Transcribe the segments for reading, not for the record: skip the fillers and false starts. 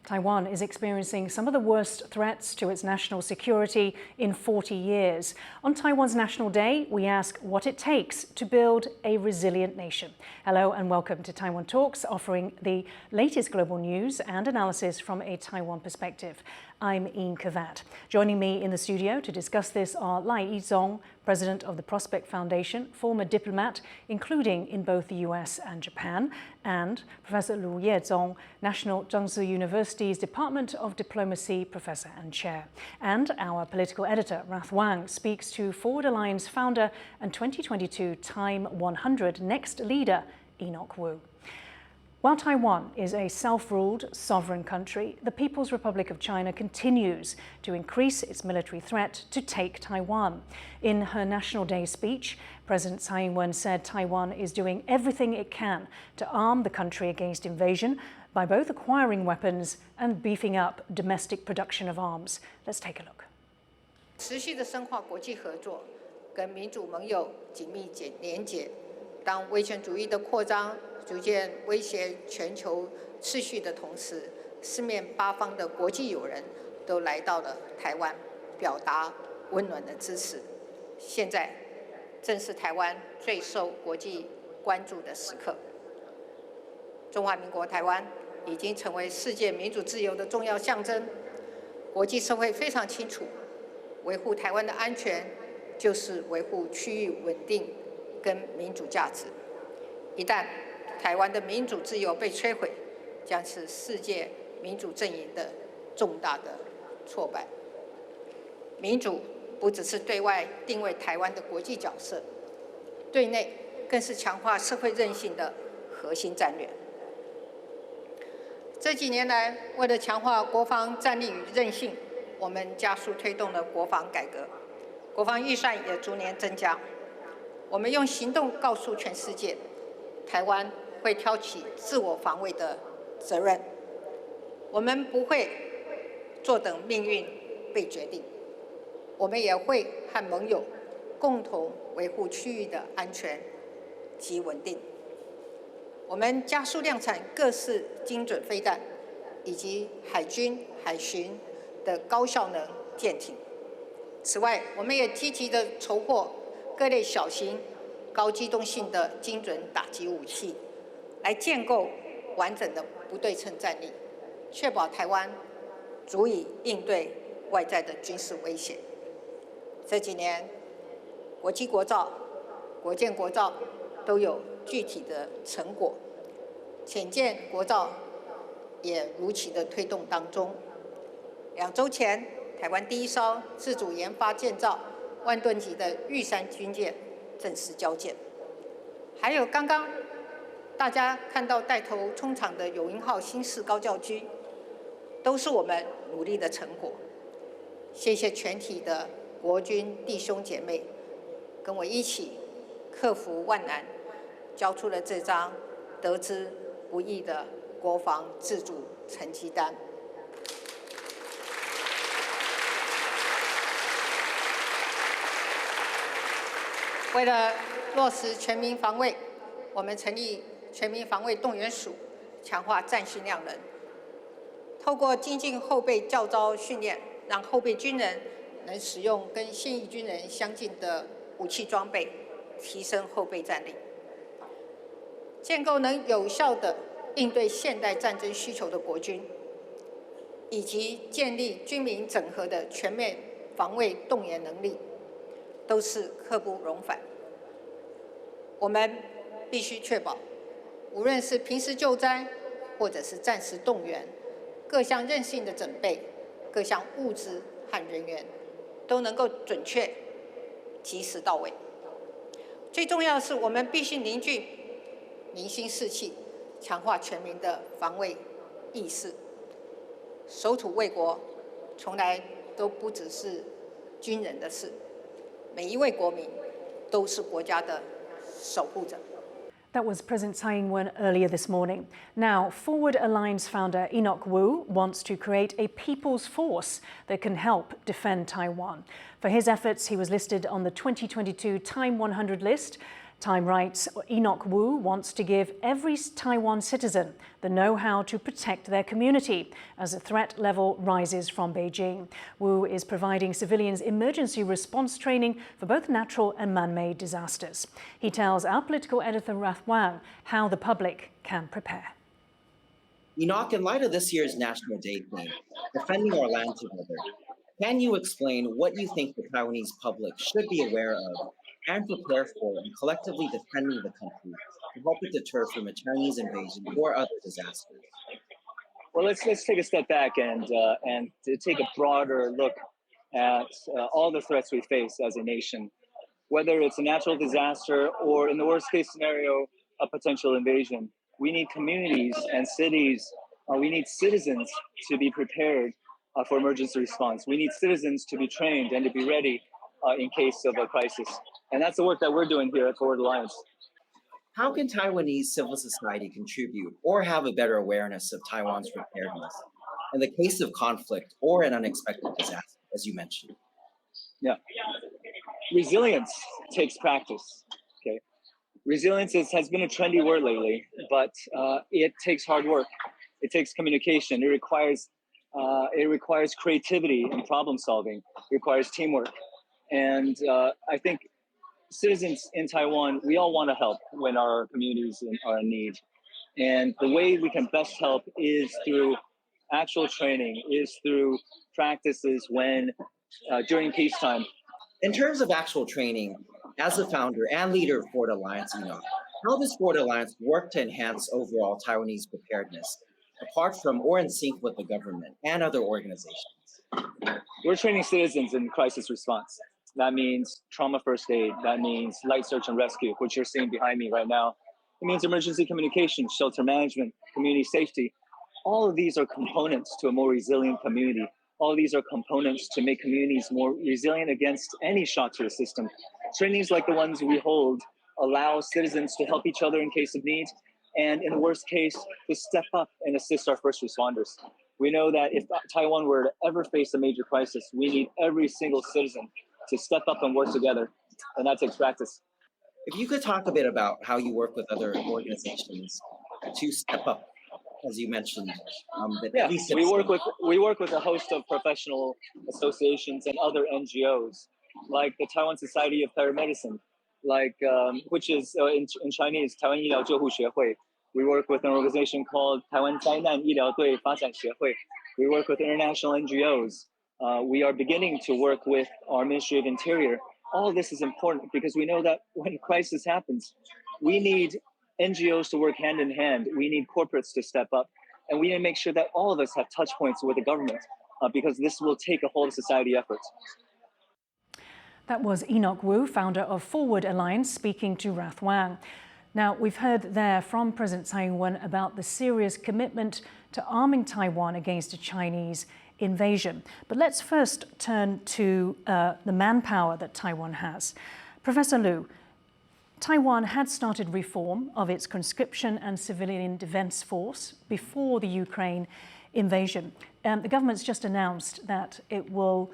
Taiwan is experiencing some of the worst threats to its national security in 40 years. On Taiwan's National Day, we ask what it takes to build a resilient nation. Hello and welcome to Taiwan Talks, offering the latest global news and analysis from a Taiwan perspective. I'm Yin Khvat. Joining me in the studio to discuss this are Lai I-chung, president of the Prospect Foundation, former diplomat, including in both the US and Japan, and Professor Lu Yeh-chung, National Chengchi University's Department of Diplomacy professor and chair. And our political editor, Rath Wang, speaks to Forward Alliance founder and 2022 Time 100 Next Leader, Enoch Wu. While Taiwan is a self-ruled, sovereign country, the People's Republic of China continues to increase its military threat to take Taiwan. In her National Day speech, President Tsai Ing-wen said Taiwan is doing everything it can to arm the country against invasion by both acquiring weapons and beefing up domestic production of arms. Let's take a look. 持续的深化国际合作，跟民主盟友紧密连结。当威权主义的扩张逐渐威胁全球秩序的同时，四面八方的国际友人都来到了台湾，表达温暖的支持。现在正是台湾最受国际关注的时刻。中华民国台湾已经成为世界民主自由的重要象征，国际社会非常清楚，维护台湾的安全就是维护区域稳定跟民主价值。一旦台湾的民主自由被摧毁，将是世界民主阵营的重大的挫败。民主不只是对外定位台湾的国际角色，对内更是强化社会韧性的核心战略。这几年来，为了强化国防战力与韧性，我们加速推动了国防改革，国防预算也逐年增加。我们用行动告诉全世界，台湾会挑起自我防卫的责任，我们不会坐等命运被决定，我们也会和盟友共同维护区域的安全及稳定。我们加速量产各式精准飞弹，以及海军、海巡的高效能舰艇。此外，我们也积极地筹获各类小型、高机动性的精准打击武器，来建构完整的不对称战力，确保台湾足以应对外在的军事威胁。这几年，国机国造、国建国造都有具体的成果，潜舰国造也如期的推动当中。2周前，台湾第一艘自主研发建造万吨级的玉山军舰正式交舰，还有刚刚大家看到带头冲场的友鹰号新式高教机，都是我们努力的成果。谢谢全体的国军弟兄姐妹，跟我一起克服万难，交出了这张得之不易的国防自主成绩单。为了落实全民防卫，我们成立全民防卫动员署，强化战训量能，透过精进后备教招训练，让后备军人能使用跟现役军人相近的武器装备，提升后备战力，建构能有效地应对现代战争需求的国军，以及建立军民整合的全面防卫动员能力，都是刻不容缓。我们必须确保，无论是平时救灾，或者是战时动员，各项韧性的准备、各项物资和人员，都能够准确、及时到位。最重要的是，我们必须凝聚民心士气，强化全民的防卫意识。守土卫国，从来都不只是军人的事，每一位国民都是国家的守护者。That was President Tsai Ing-wen earlier this morning. Now, Forward Alliance founder Enoch Wu wants to create a people's force that can help defend Taiwan. For his efforts, he was listed on the 2022 Time 100 list. Time writes Enoch Wu wants to give every Taiwan citizen the know-how to protect their community as the threat level rises from Beijing. Wu is providing civilians emergency response training for both natural and man-made disasters. He tells our political editor Rath Wang how the public can prepare. Enoch, in light of this year's National Day theme, Defending Our Land Together, can you explain what you think the Taiwanese public should be aware of and prepare for in collectively defending the country to help it deter from a Chinese invasion or other disasters? Well, let's take a step back and to take a broader look at all the threats we face as a nation, whether it's a natural disaster or, in the worst case scenario, a potential invasion. We need communities and cities. We need citizens to be prepared for emergency response. We need citizens to be trained and to be ready in case of a crisis. And that's the work that we're doing here at Forward Alliance. How can Taiwanese civil society contribute or have a better awareness of Taiwan's preparedness in the case of conflict or an unexpected disaster, as you mentioned? Yeah. Resilience takes practice. Okay. Resilience has been a trendy word lately, but it takes hard work. It takes communication. It requires creativity and problem solving. It requires teamwork. And I think citizens in Taiwan, we all want to help when our communities are in need. And the way we can best help is through actual training, is through practices during peacetime. In terms of actual training, as the founder and leader of Forward Alliance, Enoch, how does Forward Alliance work to enhance overall Taiwanese preparedness, apart from or in sync with the government and other organizations? We're training citizens in crisis response. That means trauma first aid. That means light search and rescue, which you're seeing behind me right now. It means emergency communication, shelter management, community safety. All of these are components to a more resilient community. All of these are components to make communities more resilient against any shock to the system. Trainings like the ones we hold allow citizens to help each other in case of need, and in the worst case, to step up and assist our first responders. We know that if Taiwan were to ever face a major crisis, we need every single citizen to step up and work together, and that takes practice. If you could talk a bit about how you work with other organizations to step up, as you mentioned. We work with a host of professional associations and other NGOs, like the Taiwan Society of Paramedicine, which is in Chinese, Taiwan 医疗救护协会. We work with an organization called Taiwan 灾难医疗队发展协会. We work with international NGOs. We are beginning to work with our Ministry of Interior. All of this is important because we know that when a crisis happens, we need NGOs to work hand in hand. We need corporates to step up. And we need to make sure that all of us have touch points with the government because this will take a whole of society effort. That was Enoch Wu, founder of Forward Alliance, speaking to Rath Wang. Now, we've heard there from President Tsai Ing-wen about the serious commitment to arming Taiwan against a Chinese invasion. But let's first turn to the manpower that Taiwan has. Professor Lu, Taiwan had started reform of its conscription and civilian defense force before the Ukraine invasion. The government's just announced that it will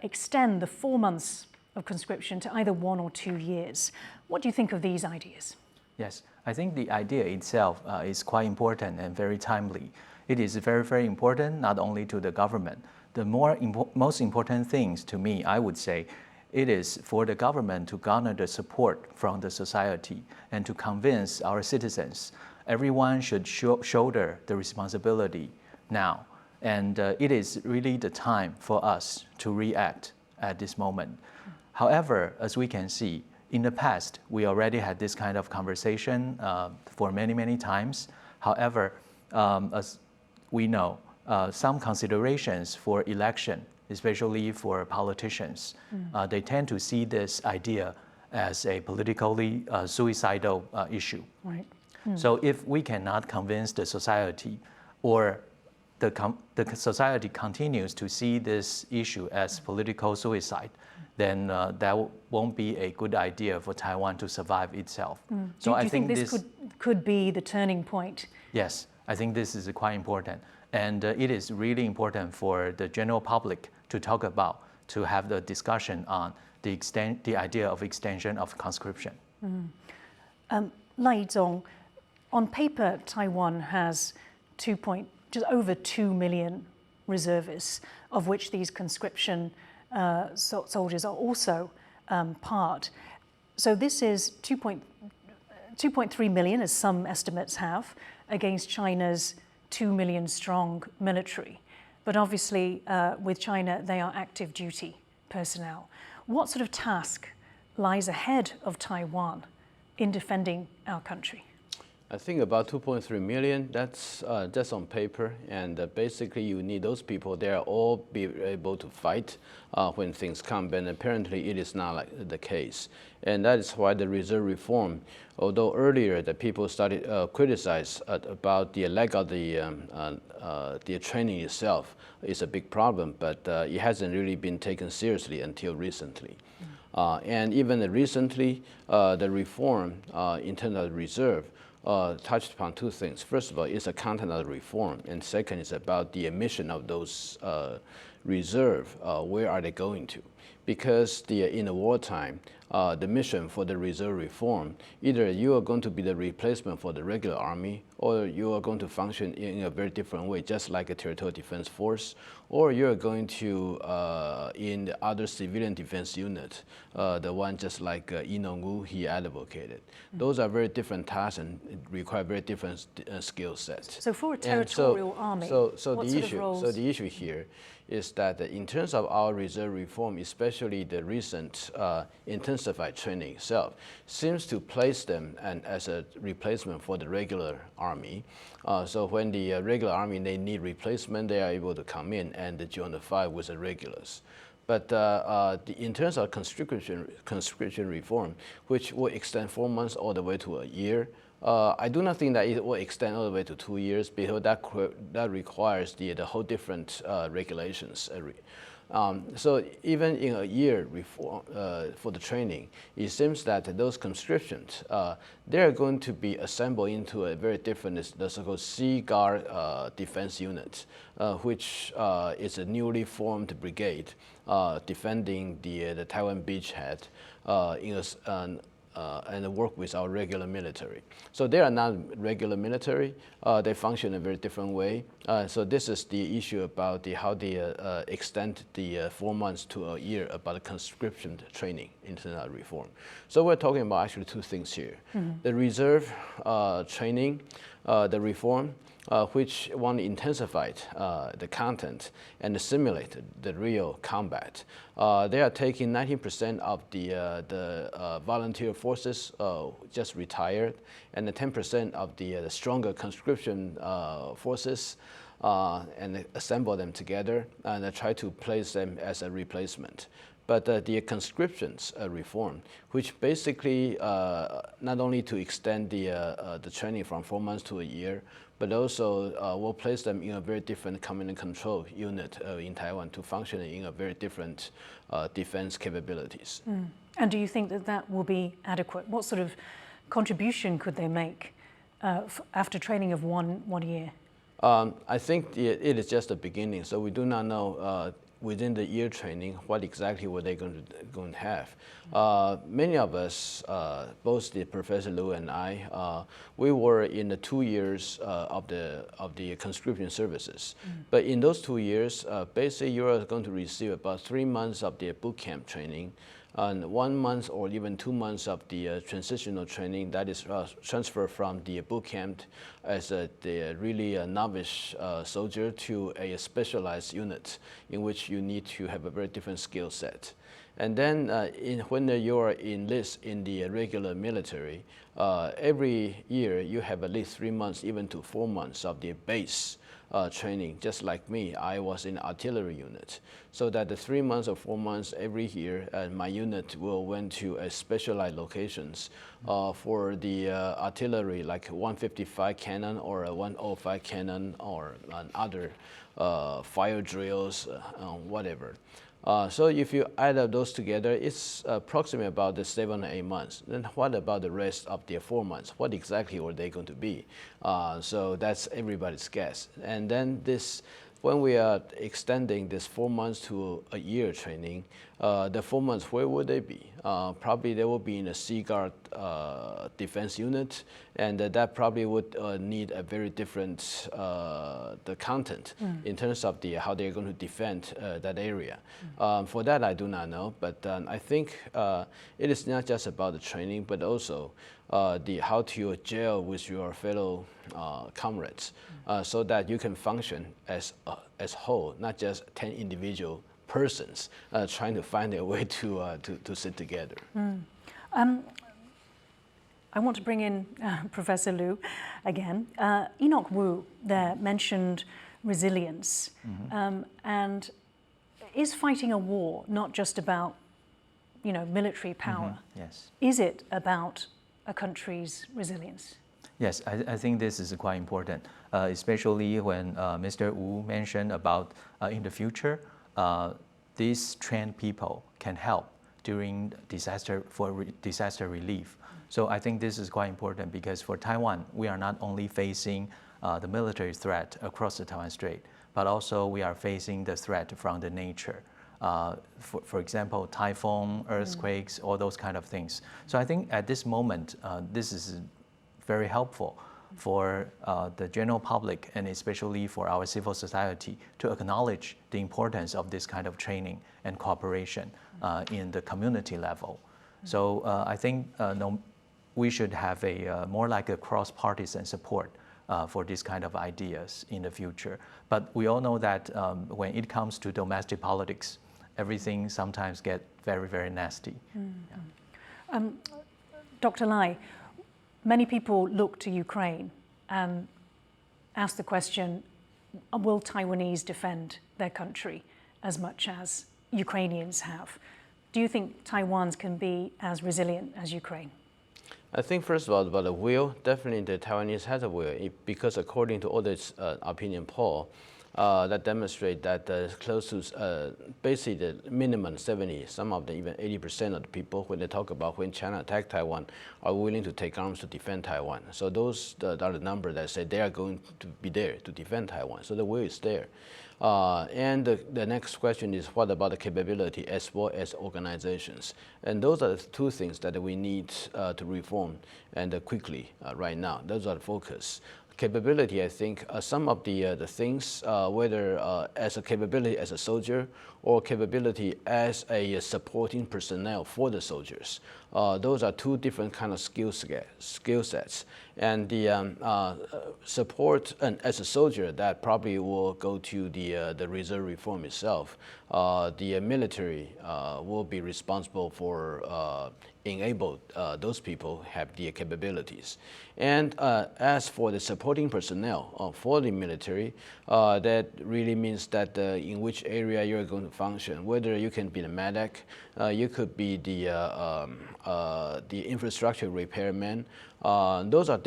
extend the 4 months of conscription to either 1 or 2 years. What do you think of these ideas? Yes, I think the idea itself is quite important and very timely. It is very, very important not only to the government. The most important things to me, I would say, it is for the government to garner the support from the society and to convince our citizens. Everyone should shoulder the responsibility now. And it is really the time for us to react at this moment. However, as we can see, in the past, we already had this kind of conversation for many, many times. However, as we know, some considerations for election, especially for politicians, they tend to see this idea as a politically suicidal issue. Right. So if we cannot convince the society, or the society continues to see this issue as political suicide, then that won't be a good idea for Taiwan to survive itself. So do you think this could be the turning point? Yes, I think this is quite important. And it is really important for the general public to talk about, to have the discussion on the idea of extension of conscription. Lai I-chung, on paper, Taiwan has just over 2 million reservists, of which these conscription soldiers are also part. So this is 2.3 million, as some estimates have, against China's 2 million strong military. But obviously, with China, they are active duty personnel. What sort of task lies ahead of Taiwan in defending our country? I think about 2.3 million, that's on paper, and basically you need those people, they are all be able to fight when things come, but apparently it is not like the case. And that is why the reserve reform, although earlier the people started criticize about the lack of the training itself is a big problem, but it hasn't really been taken seriously until recently. And even recently, the reform in terms of reserve touched upon two things. First of all, it's a content of the reform, and second is about the mission of those reserve. Where are they going to? Because in the wartime, the mission for the reserve reform, either you are going to be the replacement for the regular army, or you are going to function in a very different way, just like a territorial defense force, or you're going to, in the other civilian defense unit, the one just like Enoch Wu, he advocated. Those are very different tasks and require very different skill sets. So for a territorial army, so the issue here is that in terms of our reserve reform, especially the recent intensified training itself, seems to place them as a replacement for the regular army. So when the regular army, they need replacement, they are able to come in and join the fight with the regulars. But in terms of conscription reform, which will extend 4 months all the way to a year, I do not think that it will extend all the way to 2 years, because that requires the whole different regulations. So even in a year reform, for the training, it seems that those conscriptions, they are going to be assembled into a very different, the so-called Sea Guard defense unit, which is a newly formed brigade defending the Taiwan beachhead and work with our regular military. So they are not regular military. They function in a very different way. So this is the issue about how they extend the 4 months to a year about the conscription training internal reform. So we're talking about actually two things here. The reserve training, the reform, which want to intensify the content and simulate the real combat. They are taking 19% of the volunteer forces just retired, and 10% of the stronger conscription forces, and assemble them together and try to place them as a replacement. But the conscriptions reform, which basically not only to extend the training from 4 months to a year, but also will place them in a very different command and control unit in Taiwan to function in a very different defense capabilities. And do you think that that will be adequate? What sort of contribution could they make after training of one year? I think it is just the beginning, so we do not know within the year training what exactly were they going to have. Many of us, both the Professor Lu and I, we were in the 2 years of the conscription services. But in those 2 years, basically you are going to receive about 3 months of the boot camp training, and 1 month or even 2 months of the transitional training that is transferred from the boot camp as the really novice soldier to a specialized unit in which you need to have a very different skill set. And then when you are enlisted in the regular military, every year you have at least 3 months, even to 4 months of the base training. Just like me, I was in artillery unit. So that the 3 months or 4 months every year, my unit will went to specialized locations for the artillery, like 155 cannon or a 105 cannon or other fire drills, whatever. So if you add up those together, it's approximately about the 7 or 8 months. Then what about the rest of the 4 months? What exactly were they going to be? So that's everybody's guess. And then this when we are extending this 4 months to a year training, the 4 months, where would they be? Probably they will be in a Sea Guard defense unit, and that probably would need a very different the content in terms of how they're going to defend that area. For that, I do not know, but I think it is not just about the training, but also how to gel with your fellow comrades, so that you can function as whole, not just 10 individual persons trying to find their way to sit together. I want to bring in Professor Lu again. Enoch Wu there mentioned resilience, and is fighting a war not just about, military power? Yes. Is it about a country's resilience? Yes, I think this is quite important, especially when Mr. Wu mentioned about in the future, these trained people can help during disaster relief. So I think this is quite important because for Taiwan, we are not only facing the military threat across the Taiwan Strait, but also we are facing the threat from the nature. For example, typhoon, earthquakes, all those kind of things. So I think at this moment, this is very helpful for the general public and especially for our civil society to acknowledge the importance of this kind of training and cooperation in the community level. So I think we should have a more like a cross-partisan support for this kind of ideas in the future. But we all know that when it comes to domestic politics, everything sometimes gets very, very nasty. Yeah. Dr. Lai, many people look to Ukraine and ask the question, will Taiwanese defend their country as much as Ukrainians have? Do you think Taiwans can be as resilient as Ukraine? I think first of all about the will, definitely the Taiwanese has a will, because according to all this opinion poll, that demonstrate that close to basically the minimum 70, some of them even 80% of the people, when they talk about when China attacked Taiwan, are willing to take arms to defend Taiwan. So those are the number that say they are going to be there to defend Taiwan. So the will is there. And the next question is, what about the capability as well as organizations? And those are the two things that we need to reform and quickly right now. Those are the focus. Capability, I think some of the things, whether as a capability as a soldier or capability as a supporting personnel for the soldiers, those are two different kind of skill sets. And the support as a soldier, that probably will go to the reserve reform itself. The military will be responsible for enable those people have the capabilities. And as for the supporting personnel for the military, that really means that in which area you're going to function, whether you can be the medic, you could be the infrastructure repairman. Those are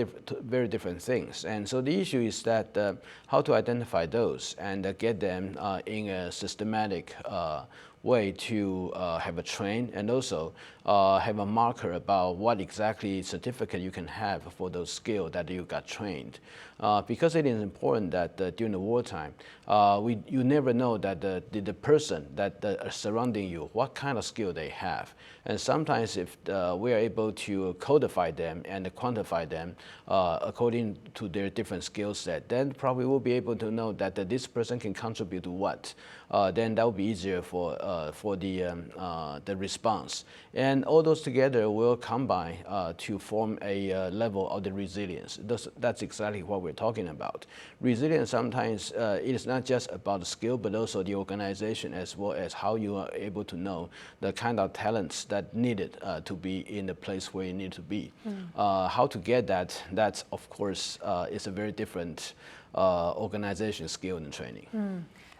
very different things. And so the issue is that how to identify those and get them in a systematic way to have a train and also have a marker about what exactly certificate you can have for those skills that you got trained. Because it is important that during the wartime, you never know that the person that is surrounding you, what kind of skill they have. And sometimes if we are able to codify them and quantify them according to their different skill set, then probably we'll be able to know that this person can contribute to what. Then that will be easier for the response. And all those together will combine to form a level of the resilience. That's exactly what we're talking about. Resilience sometimes it is not just about the skill, but also the organization as well as how you are able to know the kind of talents that needed to be in the place where you need to be. How to get that, that's of course is a very different organization skill and training.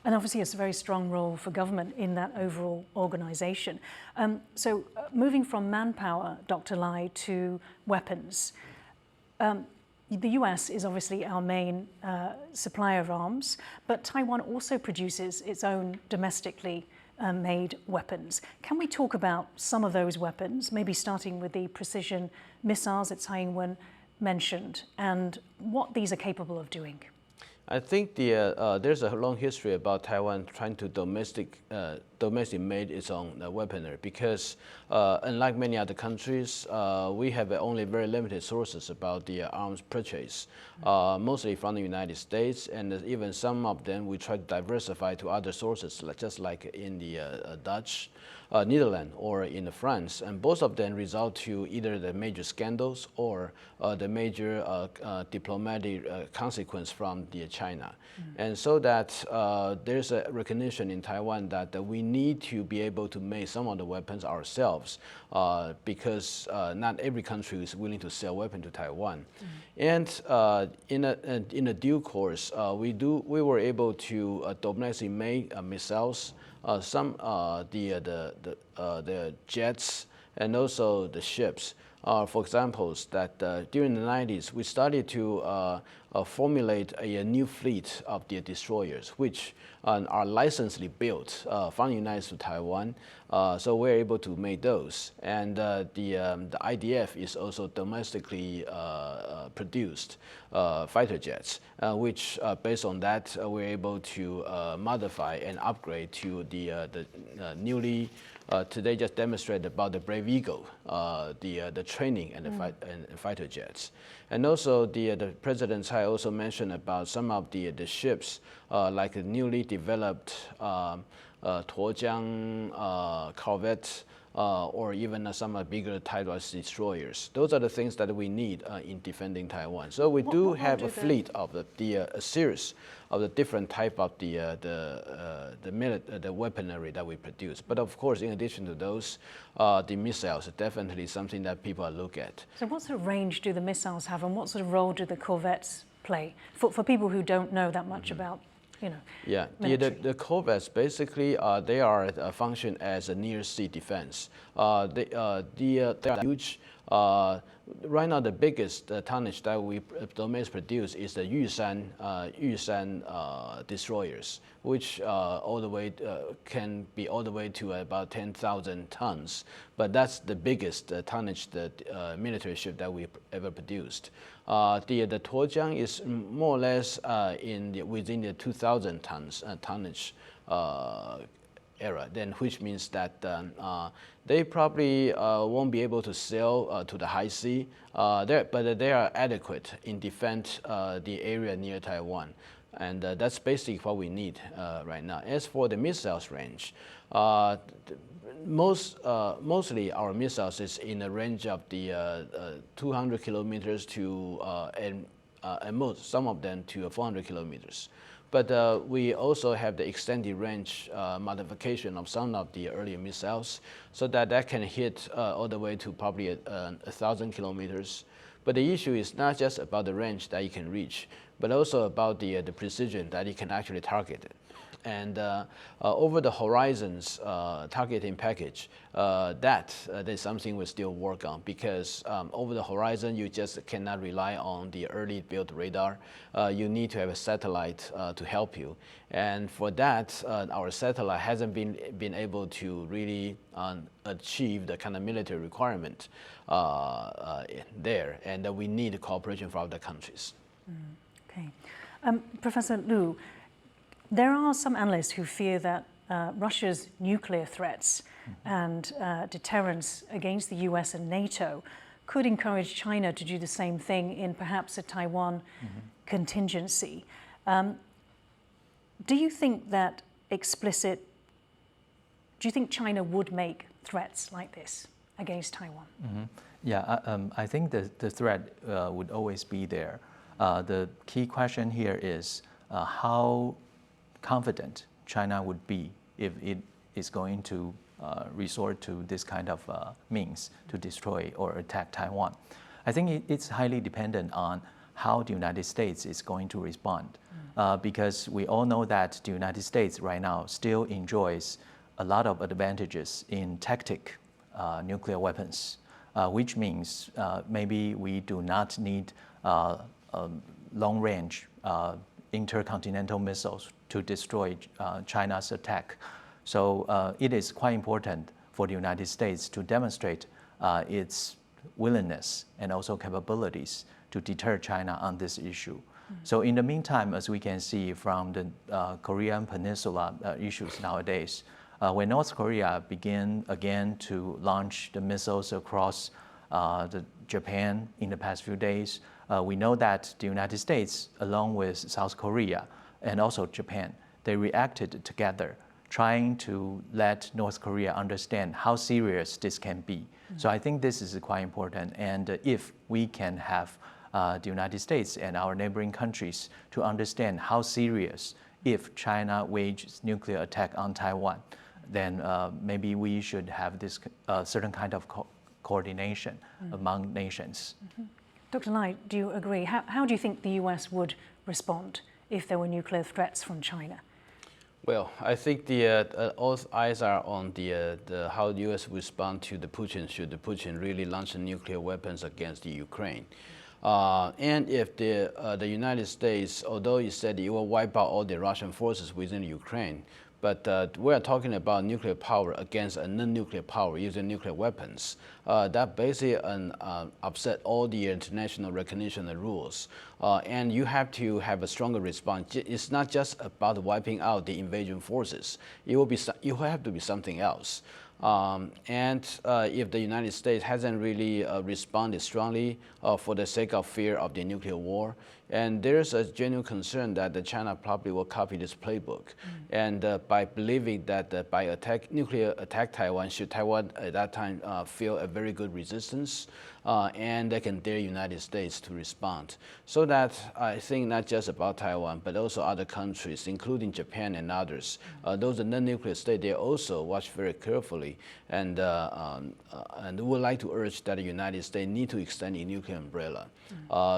And obviously it's a very strong role for government in that overall organization. So moving from manpower, Dr. Lai, to weapons, the US is obviously our main supplier of arms, but Taiwan also produces its own domestically made weapons. Can we talk about some of those weapons, maybe starting with the precision missiles that Tsai Ing-wen mentioned, and what these are capable of doing? I think there's a long history about Taiwan trying to domestic made its own weaponry because unlike many other countries, we have only very limited sources about the arms purchase, mostly from the United States, and even some of them we try to diversify to other sources, just like in the Dutch, Netherlands, or in France, and both of them result to either the major scandals or the major diplomatic consequence from the China. And so that there's a recognition in Taiwan that we need to be able to make some of the weapons ourselves because not every country is willing to sell weapons to Taiwan. And in a due course, we were able to domestically make missiles, some the jets, and also the ships. For example, that during the 90s, we started to formulate a new fleet of the destroyers, which are licensely built from the United States to Taiwan. So we're able to make those. And the IDF is also domestically produced fighter jets, which based on that, we're able to modify and upgrade to the newly today just demonstrated about the Brave Eagle, the training and the fighter jets. And also the President Tsai also mentioned about some of the ships like the newly developed Tuojiang corvette or even some bigger Taiwanese destroyers. Those are the things that we need in defending Taiwan. So we do have a fleet of a series of the different type of the weaponry that we produce. But of course, in addition to those, the missiles are definitely something that people look at. So what sort of range do the missiles have, and what sort of role do the corvettes play for people who don't know that much about? Yeah, the corvettes basically they are function as a near sea defense. They are huge. Right now, the biggest tonnage that we domestically produce is the Yushan destroyers, which all the way can be all the way to about 10,000 tons. But that's the biggest tonnage that military ship that we ever produced. The Tuojiang is more or less within the 2,000 tons tonnage era, then which means that they probably won't be able to sell to the high sea, but they are adequate in defend the area near Taiwan. And that's basically what we need right now. As for the missiles range, mostly our missiles is in the range of the 200 kilometers to and most, some of them to 400 kilometers. But we also have the extended range modification of some of the earlier missiles, so that can hit all the way to probably 1,000 kilometers. But the issue is not just about the range that you can reach, but also about the precision that you can actually target it. And over the horizons targeting package, there's something we still work on, because over the horizon, you just cannot rely on the early built radar. You need to have a satellite to help you. And for that, our satellite hasn't been able to really achieve the kind of military requirement there. And we need cooperation from other countries. Okay. Professor Lu, there are some analysts who fear that Russia's nuclear threats and deterrence against the US and NATO could encourage China to do the same thing in perhaps a Taiwan contingency. Do you think that do you think China would make threats like this against Taiwan? Yeah, I think the threat would always be there. The key question here is how confident China would be if it is going to resort to this kind of means to destroy or attack Taiwan. I think it's highly dependent on how the United States is going to respond, because we all know that the United States right now still enjoys a lot of advantages in tactic nuclear weapons, which means maybe we do not need long-range intercontinental missiles to destroy China's attack. So it is quite important for the United States to demonstrate its willingness and also capabilities to deter China on this issue. So in the meantime, as we can see from the Korean Peninsula issues nowadays, when North Korea began again to launch the missiles across Japan in the past few days, we know that the United States, along with South Korea and also Japan, they reacted together, trying to let North Korea understand how serious this can be. So I think this is quite important. And if we can have the United States and our neighboring countries to understand how serious if China wages nuclear attack on Taiwan, then maybe we should have this certain kind of coordination among nations. Dr. Lai, do you agree? How do you think the US would respond if there were nuclear threats from China? Well, I think all eyes are on how the U.S. respond to the Putin should the Putin really launch nuclear weapons against the Ukraine. And if the United States, although it said it will wipe out all the Russian forces within Ukraine, but we are talking about nuclear power against a non-nuclear power using nuclear weapons. That basically upset all the international recognition and rules. And you have to have a stronger response. It's not just about wiping out the invasion forces. It will have to be something else. If the United States hasn't really responded strongly for the sake of fear of the nuclear war, and there's a genuine concern that China probably will copy this playbook. And by believing that by nuclear attack Taiwan, should Taiwan at that time feel a very good resistance, and they can dare United States to respond. So that I think not just about Taiwan, but also other countries, including Japan and others. Those are non-nuclear states, they also watch very carefully and would like to urge that the United States need to extend its nuclear umbrella.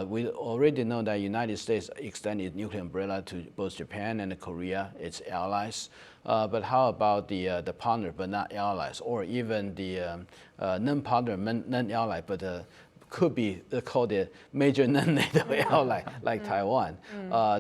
We already know that the United States extended its nuclear umbrella to both Japan and Korea, its allies. But how about the partner but not allies, or even the non-partner, non-ally, but could be called a major non-NATO ally like Taiwan?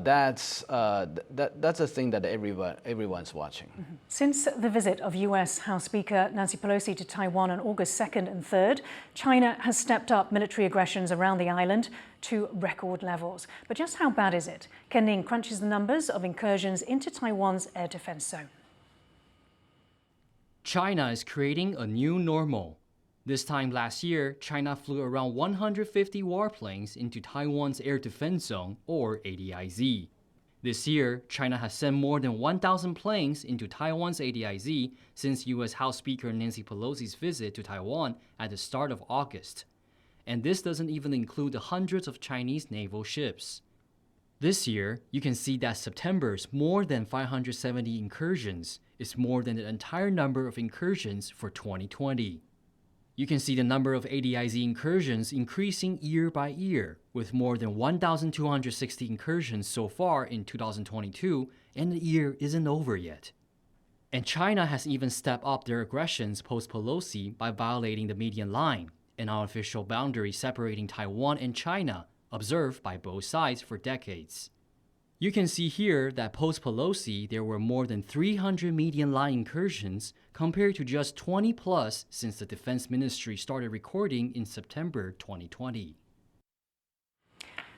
That's a thing that everyone's watching. Since the visit of US House Speaker Nancy Pelosi to Taiwan on August 2nd and 3rd, China has stepped up military aggressions around the island to record levels. But just how bad is it? Ken Ning crunches the numbers of incursions into Taiwan's air defense zone. China is creating a new normal. This time last year, China flew around 150 warplanes into Taiwan's air defense zone, or ADIZ. This year, China has sent more than 1,000 planes into Taiwan's ADIZ since U.S. House Speaker Nancy Pelosi's visit to Taiwan at the start of August. And this doesn't even include the hundreds of Chinese naval ships. This year, you can see that September's more than 570 incursions is more than the entire number of incursions for 2020. You can see the number of ADIZ incursions increasing year by year, with more than 1,260 incursions so far in 2022, and the year isn't over yet. And China has even stepped up their aggressions post-Pelosi by violating the median line, an unofficial boundary separating Taiwan and China, observed by both sides for decades. You can see here that post-Pelosi, there were more than 300 median line incursions compared to just 20 plus since the Defense Ministry started recording in September 2020.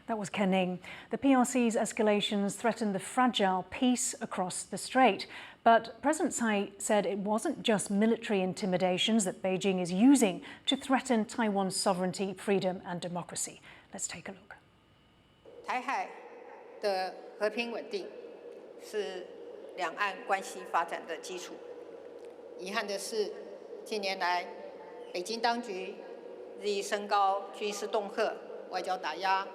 That was Ken Ning. The PRC's escalations threatened the fragile peace across the strait. But President Tsai said it wasn't just military intimidations that Beijing is using to threaten Taiwan's sovereignty, freedom and democracy. Let's take a look. 台海的和平稳定是两岸关系发展的基础。遗憾的是，近年来，北京当局日益升高军事恫吓、外交打压、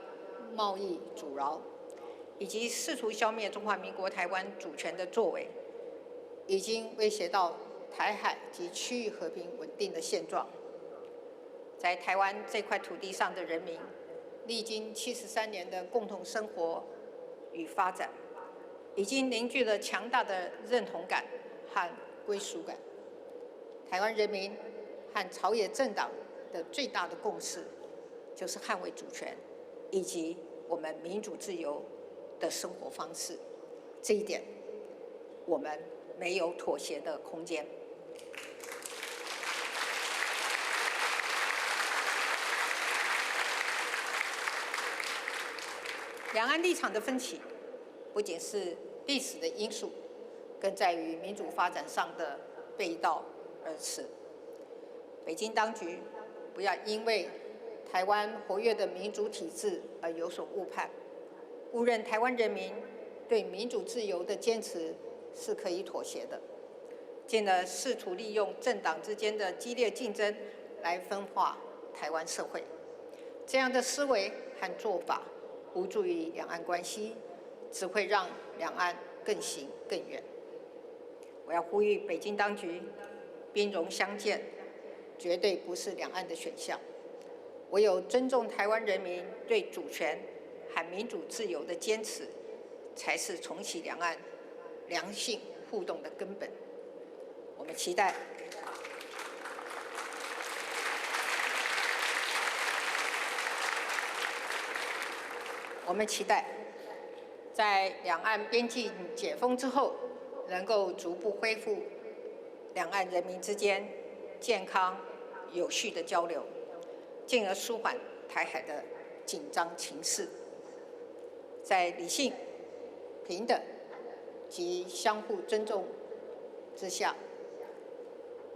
贸易阻挠，以及试图消灭中华民国台湾主权的作为，已经威胁到台海及区域和平稳定的现状。在台湾这块土地上的人民，历经73年的共同生活与发展，已经凝聚了强大的认同感和归属感。台湾人民和朝野政党的最大的共识，就是捍卫主权以及我们民主自由的生活方式。这一点，我们没有妥协的空间。两岸立场的分歧，不仅是历史的因素，更在于民主发展上的背道而驰。北京当局不要因为台湾活跃的民主体制而有所误判，误认台湾人民对民主自由的坚持是可以妥协的，进而试图利用政党之间的激烈竞争来分化台湾社会。这样的思维和做法无助于两岸关系，只会让两岸更行更远。我要呼吁北京当局，兵戎相见绝对不是两岸的选项，唯有尊重台湾人民对主权和民主自由的坚持，才是重启两岸良性互动的根本。我们期待在两岸边境解封之后，能够逐步恢复两岸人民之间健康有序的交流，进而舒缓台海的紧张情势。在理性、平等及相互尊重之下，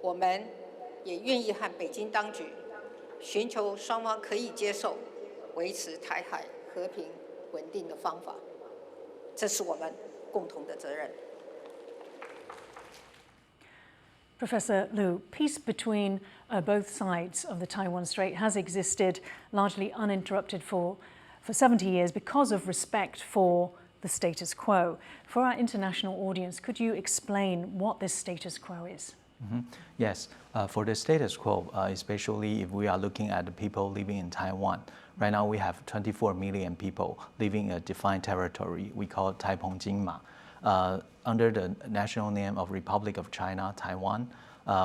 我们也愿意和北京当局寻求双方可以接受、维持台海和平稳定的方法，这是我们共同的责任。Professor Lu, peace between both sides of the Taiwan Strait has existed largely uninterrupted for 70 years because of respect for the status quo. For our international audience, could you explain what this status quo is? Yes, for the status quo, especially if we are looking at the people living in Taiwan, right now we have 24 million people living in a defined territory we call Taipong Jingma. Under the national name of Republic of China, Taiwan,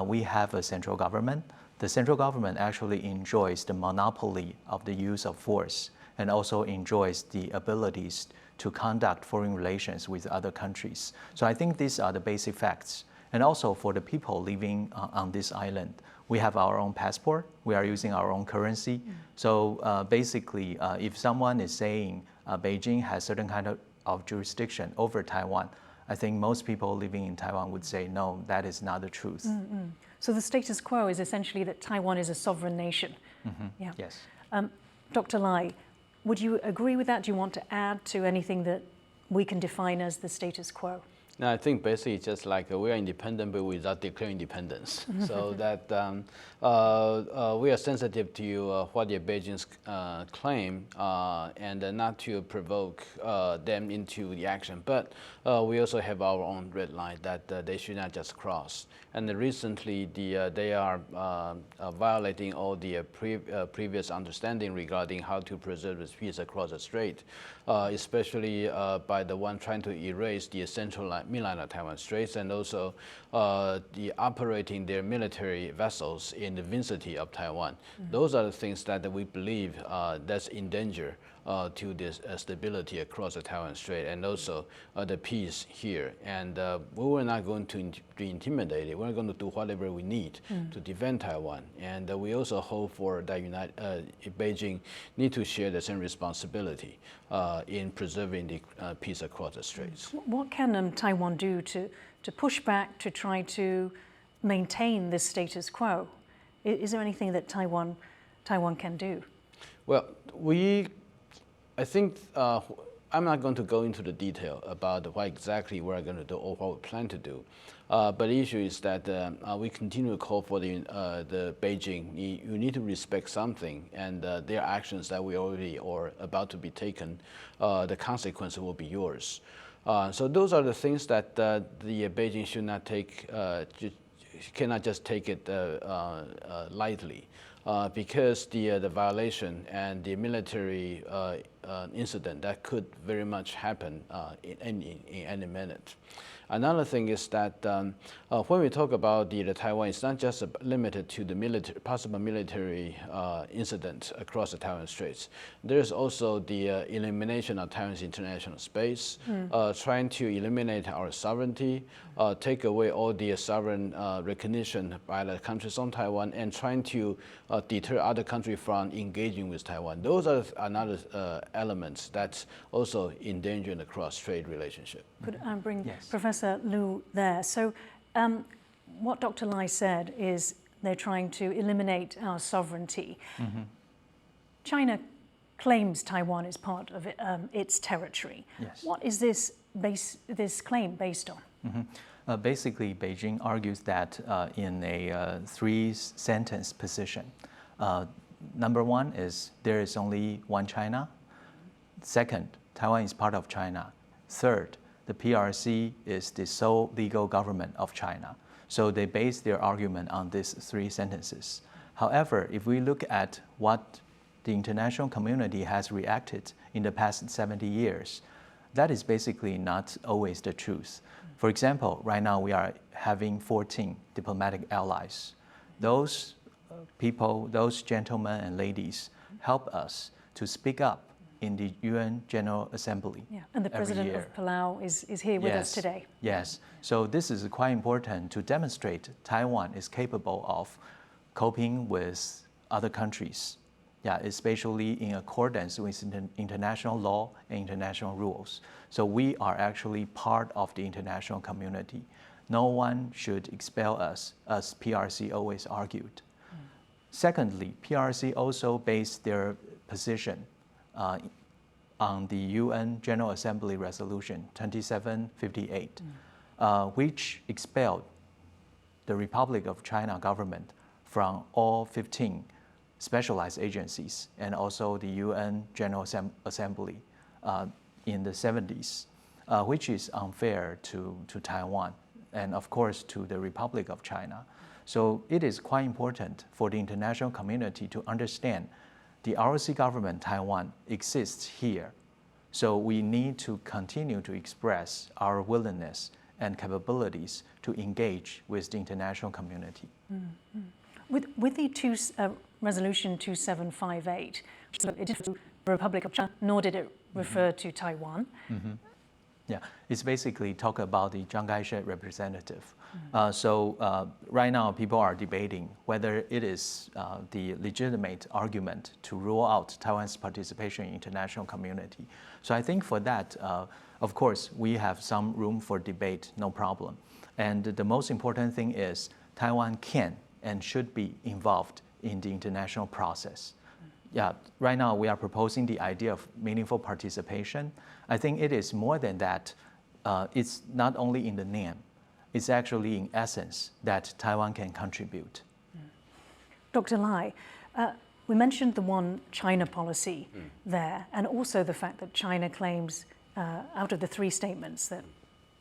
we have a central government. The central government actually enjoys the monopoly of the use of force and also enjoys the abilities to conduct foreign relations with other countries. So I think these are the basic facts. And also for the people living on this island, we have our own passport, we are using our own currency. So basically, if someone is saying Beijing has certain kind of jurisdiction over Taiwan, I think most people living in Taiwan would say, no, that is not the truth. So the status quo is essentially that Taiwan is a sovereign nation. Yeah. Yes. Dr. Lai, would you agree with that? Do you want to add to anything that we can define as the status quo? No, I think basically it's just like we are independent but without declaring independence. So that we are sensitive to what the Beijing's claim and not to provoke them into the action. But we also have our own red line that they should not just cross. And recently they are violating all the previous understanding regarding how to preserve the peace across the strait, especially by the one trying to erase the central midline of Taiwan Straits and also the operating their military vessels in the vicinity of Taiwan. Those are the things that we believe that's in danger to this stability across the Taiwan Strait and also the peace here. And we were not going to be intimidated. We're going to do whatever we need to defend Taiwan. And we also hope for that Beijing need to share the same responsibility in preserving the peace across the straits. What can Taiwan do to push back to try to maintain this status quo? Is there anything that Taiwan can do? Well, I think I'm not going to go into the detail about what exactly we're going to do or what we plan to do. But the issue is that we continue to call for the Beijing. You need to respect something, and their actions that we already are about to be taken, the consequences will be yours. So those are the things that the Beijing should not take, cannot just take it lightly. Because the violation and the military incident that could very much happen in any minute. Another thing is that when we talk about the Taiwan, it's not just limited to the possible military incident across the Taiwan Straits. There's also the elimination of Taiwan's international space, trying to eliminate our sovereignty, take away all the sovereign recognition by the countries on Taiwan, and trying to deter other countries from engaging with Taiwan. Those are another elements that's also endangering the cross-trade relationship. Could I bring Yes. Professor Lu there? So what Dr. Lai said is they're trying to eliminate our sovereignty. China claims Taiwan is part of its territory. Yes. What is this claim based on? Basically, Beijing argues that in a three-sentence position. Number one is there is only one China. Second, Taiwan is part of China. Third, the PRC is the sole legal government of China. So they base their argument on these three sentences. However, if we look at what the international community has reacted in the past 70 years, that is basically not always the truth. For example, right now we are having 14 diplomatic allies. Those people, those gentlemen and ladies help us to speak up in the UN General Assembly. Yeah, and the president year. of Palau is here with us today. Yes, so this is quite important to demonstrate Taiwan is capable of coping with other countries, especially in accordance with international law and international rules. So we are actually part of the international community. No one should expel us, as PRC always argued. Secondly, PRC also based their position on the UN General Assembly Resolution 2758, which expelled the Republic of China government from all 15 specialized agencies and also the UN General Assembly in the 70s, which is unfair to Taiwan and of course to the Republic of China. So it is quite important for the international community to understand the ROC government Taiwan exists here. So we need to continue to express our willingness and capabilities to engage with the international community. With the Resolution 2758, it did the Republic of China, nor did it refer to Taiwan. Yeah, it's basically talk about the Chiang Kai-shek representative. So right now people are debating whether it is the legitimate argument to rule out Taiwan's participation in international community. So I think for that, of course, we have some room for debate, no problem. And the most important thing is Taiwan can and should be involved in the international process. Yeah, right now we are proposing the idea of meaningful participation. I think it is more than that. It's not only in the name, it's actually in essence that Taiwan can contribute. Dr. Lai, we mentioned the one China policy there, and also the fact that China claims out of the three statements that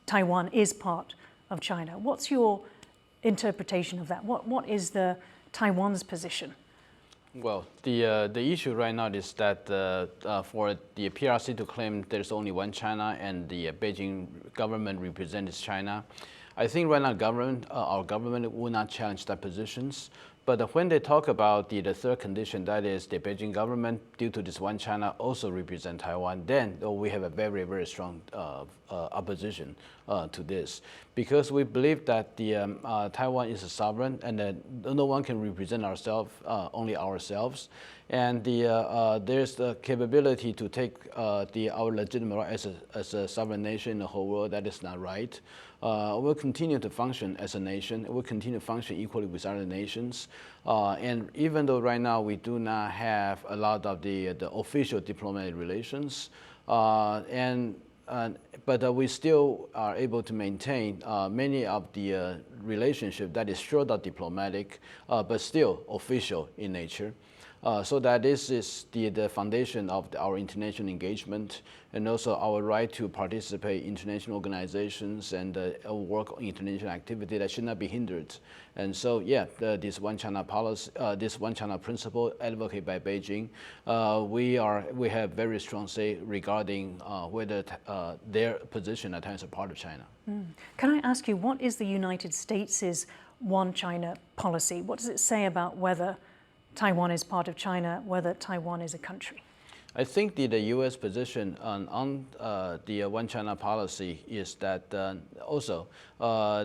Taiwan is part of China. What's your interpretation of that? What is the Taiwan's position? Well, the issue right now is that for the PRC to claim there's only one China and the Beijing government represents China, I think right now our government will not challenge that positions. But when they talk about the third condition, that is the Beijing government, due to this one China, also represent Taiwan, then we have a very, very strong opposition to this. Because we believe that the Taiwan is a sovereign and that no one can represent ourselves, only ourselves. And there's the capability to take our legitimate right as a sovereign nation in the whole world. That is not right. We'll continue to function as a nation. We'll continue to function equally with other nations. And even though right now we do not have a lot of the official diplomatic relations, but we still are able to maintain many of the relationship that is sure not diplomatic, but still official in nature. So that this is the foundation of our international engagement and also our right to participate in international organizations and work on international activity that should not be hindered. And so, yeah, this one China policy, this one China principle advocated by Beijing, we have very strong say regarding whether their position at times are part of China. Can I ask you, what is the United States' one China policy? What does it say about whether Taiwan is part of China, whether Taiwan is a country? I think the U.S. position on the one China policy is that also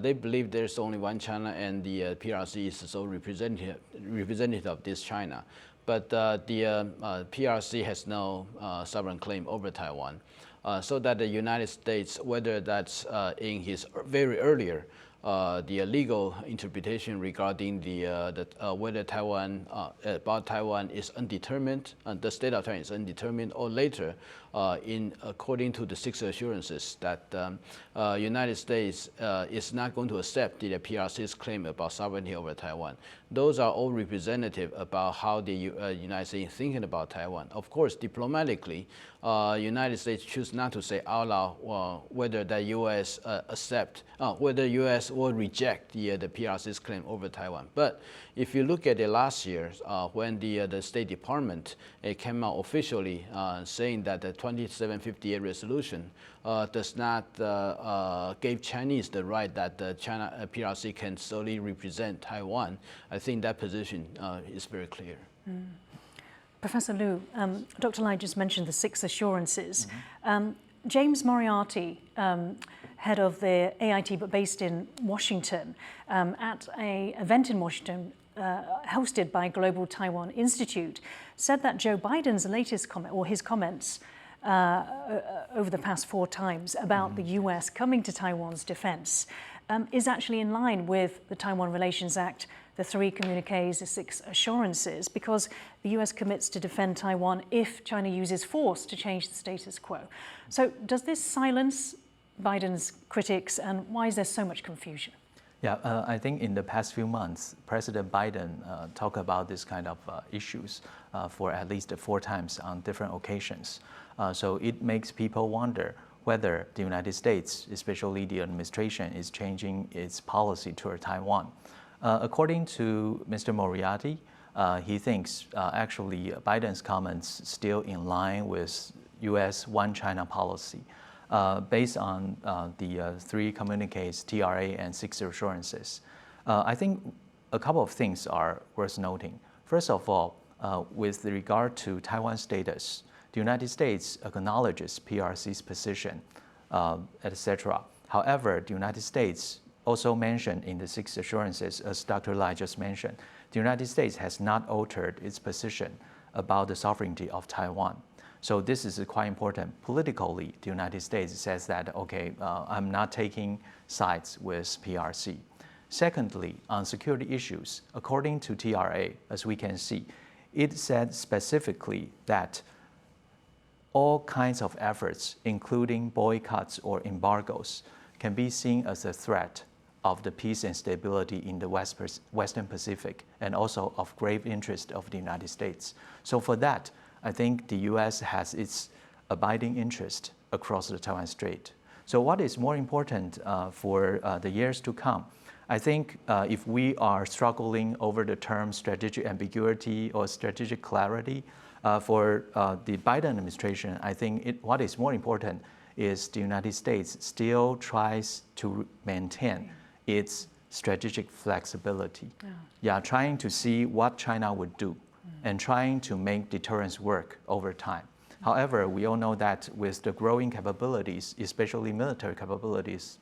they believe there's only one China and the PRC is the sole representative of this China. but the PRC has no sovereign claim over Taiwan. So that the United States, whether that's in his very earlier the legal interpretation regarding whether Taiwan about Taiwan is undetermined, the state of Taiwan is undetermined, or later, according to the 6 assurances that United States is not going to accept the PRC's claim about sovereignty over Taiwan. Those are all representative about how the United States is thinking about Taiwan. Of course, diplomatically, United States choose not to say out loud whether the U.S. whether U.S. will reject the PRC's claim over Taiwan. But if you look at it last year, when the State Department came out officially saying that the 2758 resolution does not give Chinese the right that the China PRC can solely represent Taiwan, I think that position is very clear. Professor Lu, Dr. Lai just mentioned the 6 assurances. James Moriarty, head of the AIT but based in Washington, at an event in Washington hosted by Global Taiwan Institute, said that Joe Biden's latest comment, or his comments over the past 4 times about the US coming to Taiwan's defense, is actually in line with the Taiwan Relations Act, the 3 communiques, the 6 assurances, because the US commits to defend Taiwan if China uses force to change the status quo. So does this silence Biden's critics, and why is there so much confusion? Yeah, I think in the past few months, President Biden talked about this kind of issues for at least 4 times on different occasions. So it makes people wonder whether the United States, especially the administration, is changing its policy toward Taiwan. According to Mr. Moriarty, he thinks actually Biden's comments still in line with U.S. One China policy, based on the 3 communiques, TRA, and 6 assurances. I think a couple of things are worth noting. First of all, with regard to Taiwan's status, the United States acknowledges PRC's position, etc. However, the United States also mentioned in the 6 assurances, as Dr. Lai just mentioned, the United States has not altered its position about the sovereignty of Taiwan. So this is quite important. Politically, the United States says that, okay, I'm not taking sides with PRC. Secondly, on security issues, according to TRA, as we can see, it said specifically that all kinds of efforts, including boycotts or embargoes, can be seen as a threat of the peace and stability in the Western Pacific, and also of grave interest of the United States. So for that, I think the U.S. has its abiding interest across the Taiwan Strait. So what is more important for the years to come? I think if we are struggling over the term strategic ambiguity or strategic clarity, for the Biden administration, I think what is more important is the United States still tries to maintain its strategic flexibility. Trying to see what China would do and trying to make deterrence work over time. However, we all know that with the growing capabilities, especially military capabilities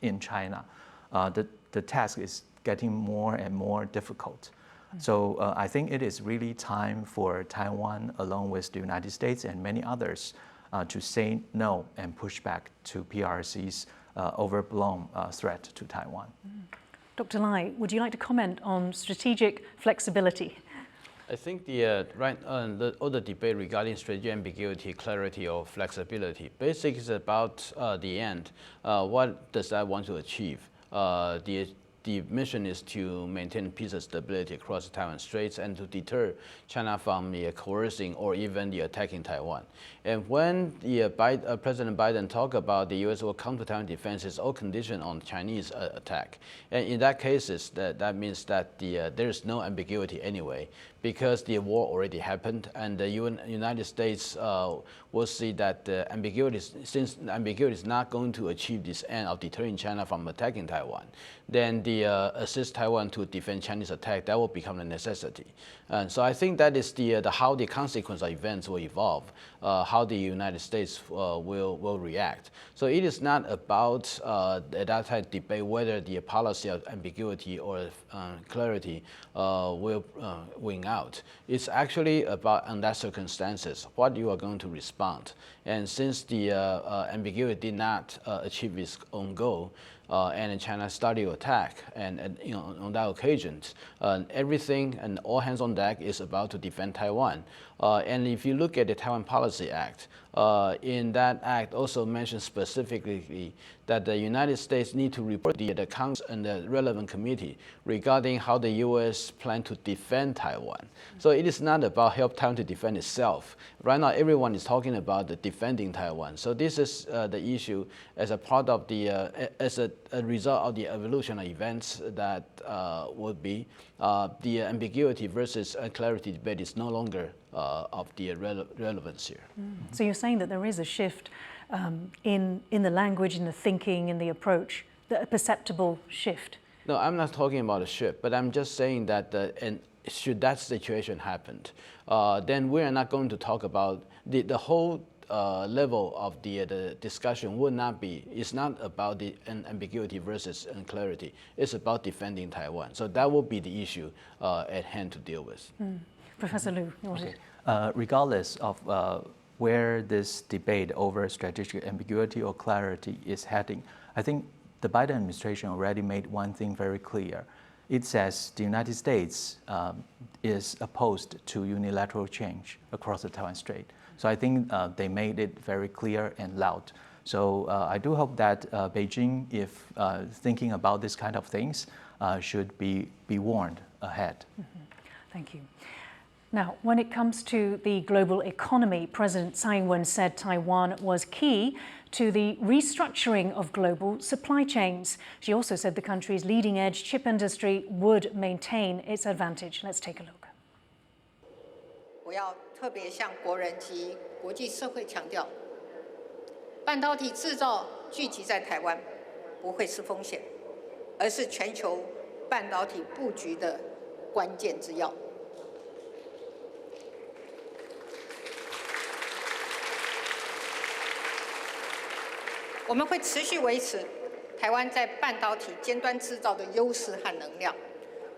in China, the task is getting more and more difficult. So I think it is really time for Taiwan, along with the United States and many others, to say no and push back to PRC's overblown threat to Taiwan. Dr. Lai, would you like to comment on strategic flexibility? I think all the debate regarding strategic ambiguity, clarity, or flexibility, basically is about the end. What does that want to achieve? The mission is to maintain peace and stability across the Taiwan Straits and to deter China from coercing or even attacking Taiwan. And when President Biden talked about the U.S. will come to Taiwan defense, it's all conditioned on Chinese attack. And in that case, that means that there is no ambiguity anyway, because the war already happened, and the United States will see that since ambiguity is not going to achieve this end of deterring China from attacking Taiwan, then the assist Taiwan to defend Chinese attack, that will become a necessity. And so I think that is how the consequence of events will evolve, how the United States will react. So it is not about at that time debate whether the policy of ambiguity or clarity will win out. It's actually about, under circumstances, what you are going to respond. And since the ambiguity did not achieve its own goal, and China started to attack, and on that occasion, everything and all hands on deck is about to defend Taiwan. And if you look at the Taiwan Policy Act, in that act also mentions specifically that the United States need to report the Congress and the relevant committee regarding how the U.S. plan to defend Taiwan. So it is not about help Taiwan to defend itself. Right now, everyone is talking about the defending Taiwan. So this is the issue as a part of the, as a result of the evolution of events that would be the ambiguity versus clarity debate is no longer of the relevance here. So you're saying that there is a shift in the language, in the thinking, in the approach, a perceptible shift? No, I'm not talking about a shift, but I'm just saying that and should that situation happen, then we are not going to talk about the whole level of the discussion would not be, it's not about the ambiguity versus clarity. It's about defending Taiwan. So that will be the issue at hand to deal with. Professor Lu, you wanted regardless of where this debate over strategic ambiguity or clarity is heading, I think the Biden administration already made one thing very clear. It says the United States is opposed to unilateral change across the Taiwan Strait. So I think they made it very clear and loud. So I do hope that Beijing, if thinking about this kind of things, should be warned ahead. Thank you. Now, when it comes to the global economy, President Tsai Ing-wen said Taiwan was key to the restructuring of global supply chains. She also said the country's leading-edge chip industry would maintain its advantage. Let's take a look. 我要特别向国人及国际社会强调，半导体制造聚集在台湾，不会是风险，而是全球半导体布局的关键之要。我们会持续维持台湾在半导体尖端制造的优势和能量，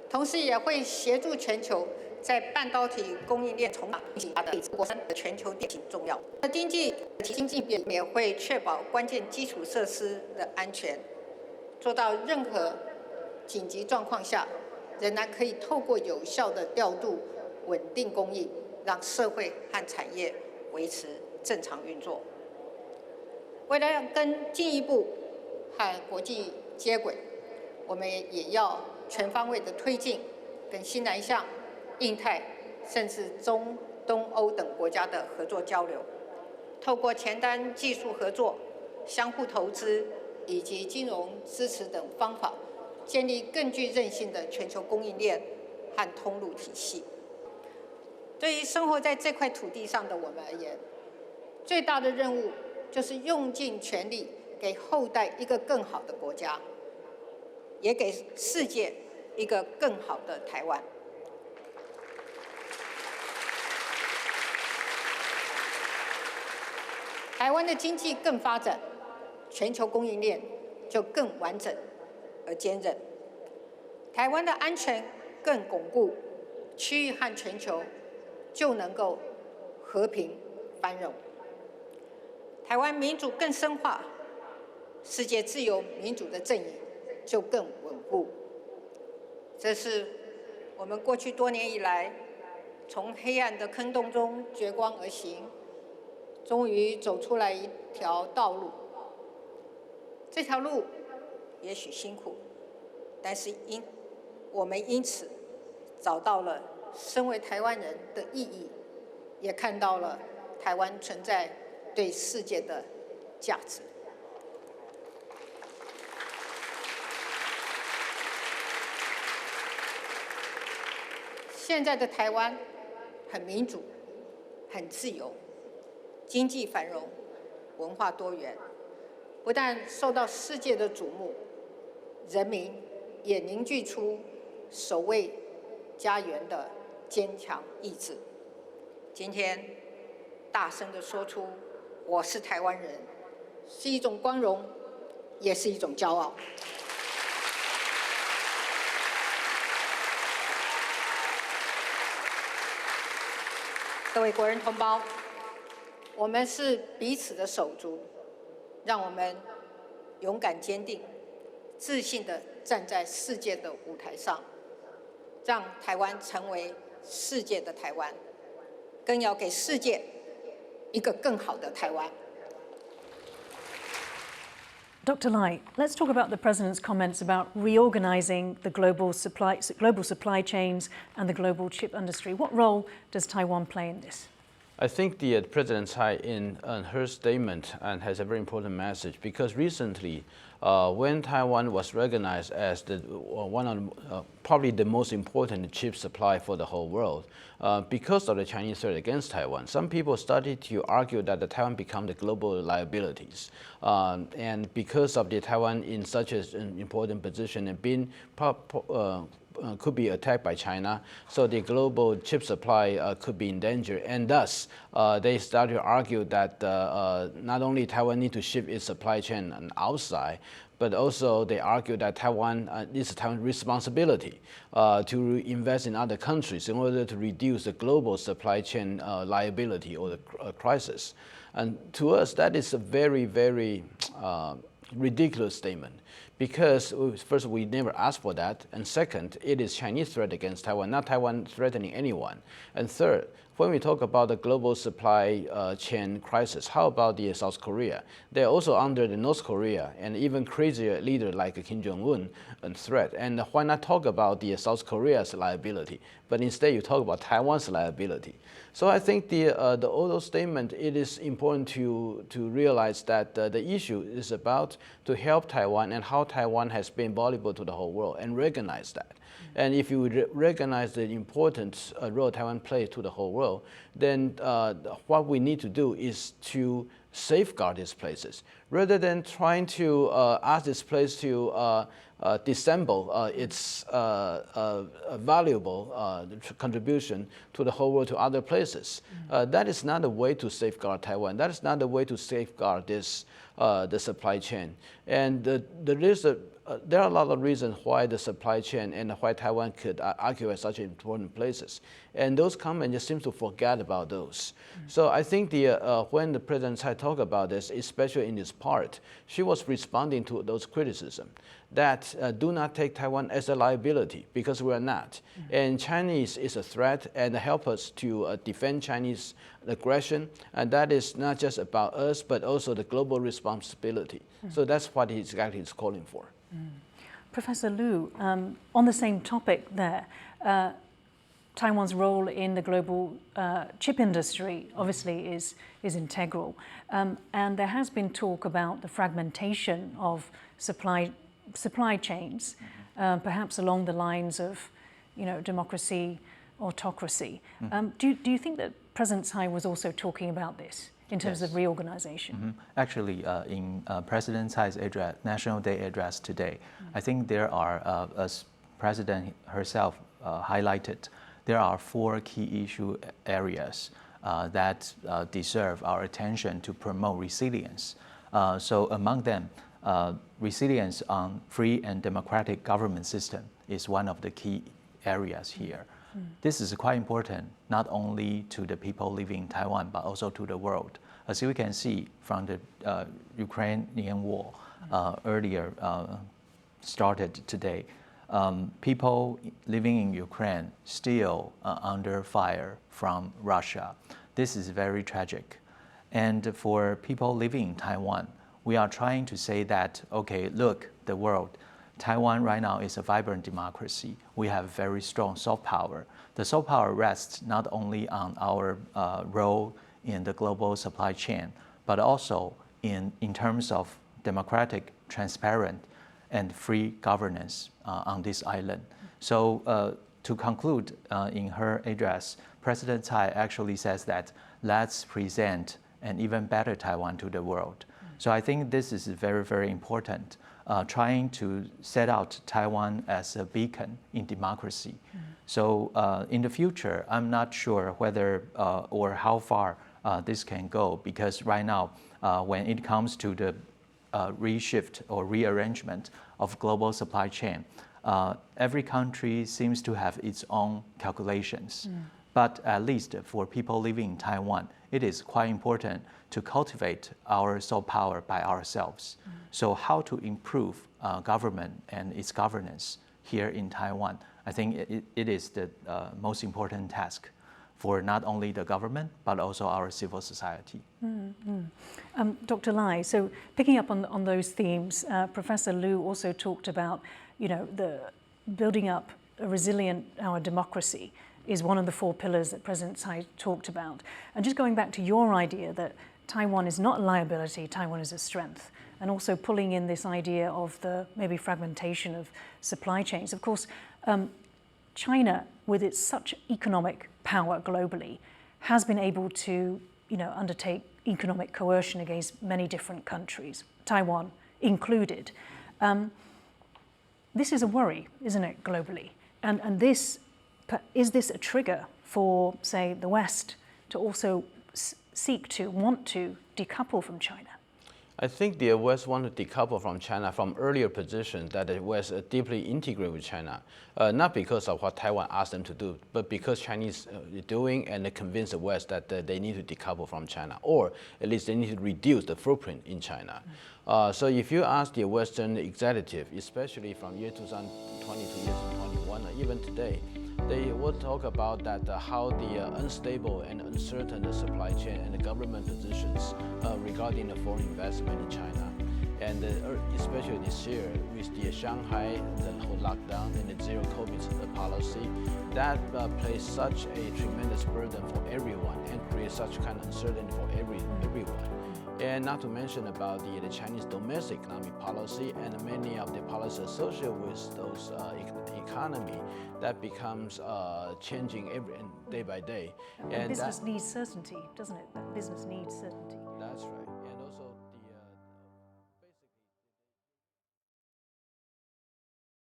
同时也会协助全球在半导体供应链重启的全球电信重要。经济变也会确保关键基础设施的安全，做到任何紧急状况下，仍然可以透过有效的调度稳定供应，让社会和产业维持正常运作。为了要进一步和国际接轨，我们也要全方位的推进跟新南向、印太甚至中东欧等国家的合作交流，透过前端技术合作、相互投资以及金融支持等方法，建立更具韧性的全球供应链和通路体系。对于生活在这块土地上的我们而言，最大的任务就是用尽全力给后代一个更好的国家，也给世界一个更好的台湾。台湾的经济更发展，全球供应链就更完整而坚韧；台湾的安全更巩固，区域和全球就能够和平繁荣。台湾民主更深化，世界自由民主的阵营就更稳固。这是我们过去多年以来从黑暗的坑洞中掘光而行，终于走出来一条道路。这条路也许辛苦，但是我们因此找到了身为台湾人的意义，也看到了台湾存在对世界的价值。现在的台湾很民主、很自由，经济繁荣，文化多元，不但受到世界的瞩目，人民也凝聚出守卫家园的坚强意志。今天大声地说出“我是台湾人”，是一种光荣，也是一种骄傲。各位国人同胞，我们是彼此的手足，让我们勇敢坚定、自信地站在世界的舞台上，让台湾成为世界的台湾，更要给世界一个更好的台湾。Dr. Lai, let's talk about the President's comments about reorganizing the global supply chains and the global chip industry. What role does Taiwan play in this? I think the President Tsai in her statement has a very important message, because recently, when Taiwan was recognized as one of probably the most important chip supply for the whole world, because of the Chinese threat against Taiwan, some people started to argue that the Taiwan become the global liabilities, and because of the Taiwan in such an important position and being could be attacked by China, so the global chip supply could be in danger, and thus they started to argue that not only Taiwan need to shift its supply chain outside, but also they argue that Taiwan is Taiwan's responsibility to invest in other countries in order to reduce the global supply chain liability or the crisis. And to us, that is a very, very ridiculous statement. Because first, we never asked for that, and second, it is Chinese threat against Taiwan, not Taiwan threatening anyone. And third, when we talk about the global supply chain crisis, how about the South Korea? They're also under the North Korea and even crazier leader like Kim Jong-un threat. And why not talk about the South Korea's liability, but instead you talk about Taiwan's liability? So I think the Odo statement, it is important to realize that the issue is about to help Taiwan and how Taiwan has been valuable to the whole world, and recognize that. And if you recognize the important role Taiwan plays to the whole world, then what we need to do is to safeguard these places, rather than trying to ask this place to dissemble its valuable contribution to the whole world to other places. That is not a way to safeguard Taiwan. That is not the way to safeguard this the supply chain. And there are a lot of reasons why the supply chain and why Taiwan could occupy such important places. And those comments just seem to forget about those. So I think when the President Tsai talked about this, especially in this part, she was responding to those criticisms that do not take Taiwan as a liability, because we are not. And Chinese is a threat, and help us to defend Chinese aggression. And that is not just about us, but also the global responsibility. So that's what he exactly is calling for. Professor Lu, on the same topic there, Taiwan's role in the global chip industry obviously is integral. And there has been talk about the fragmentation of supply chains, perhaps along the lines of, democracy, autocracy. Do you think that President Tsai was also talking about this in terms of reorganization? Actually, in President Tsai's National Day address today, I think there are, as President herself highlighted, there are 4 key issue areas that deserve our attention to promote resilience. So among them, resilience on free and democratic government system is one of the key areas here. This is quite important, not only to the people living in Taiwan, but also to the world. As we can see from the Ukrainian war earlier started today, people living in Ukraine still under fire from Russia. This is very tragic. And for people living in Taiwan, we are trying to say that, okay, look, the world, Taiwan right now is a vibrant democracy. We have very strong soft power. The soft power rests not only on our role in the global supply chain, but also in terms of democratic, transparent, and free governance on this island. So to conclude, in her address, President Tsai actually says that let's present an even better Taiwan to the world. So I think this is very, very important. trying to set out Taiwan as a beacon in democracy. So in the future, I'm not sure whether or how far this can go, because right now, when it comes to the reshift or rearrangement of global supply chain, every country seems to have its own calculations. But at least for people living in Taiwan, it is quite important to cultivate our soft power by ourselves. So how to improve government and its governance here in Taiwan, I think it is the most important task for not only the government, but also our civil society. Dr. Lai, so picking up on those themes, Professor Lu also talked about, the building up a resilient, our democracy is one of the 4 pillars that President Tsai talked about. And just going back to your idea that Taiwan is not a liability, Taiwan is a strength, and also pulling in this idea of the maybe fragmentation of supply chains. Of course, China, with its such economic power globally, has been able to, undertake economic coercion against many different countries, Taiwan included. This is a worry, isn't it, globally? And is this a trigger for, say, the West to also want to decouple from China? I think the West want to decouple from China from earlier positions that the West deeply integrate with China, not because of what Taiwan asked them to do, but because Chinese are doing and they convince the West that they need to decouple from China, or at least they need to reduce the footprint in China. So if you ask the Western executive, especially from year 2020 to year 2021, or even today, they will talk about that how the unstable and uncertain supply chain and the government positions regarding the foreign investment in China. And especially this year with the Shanghai, the whole lockdown and the zero COVID policy, that plays such a tremendous burden for everyone and creates such kind of uncertainty for everyone. And not to mention about the Chinese domestic economic policy and many of the policies associated with those economy that becomes changing day by day. And business needs certainty, doesn't it? That business needs certainty.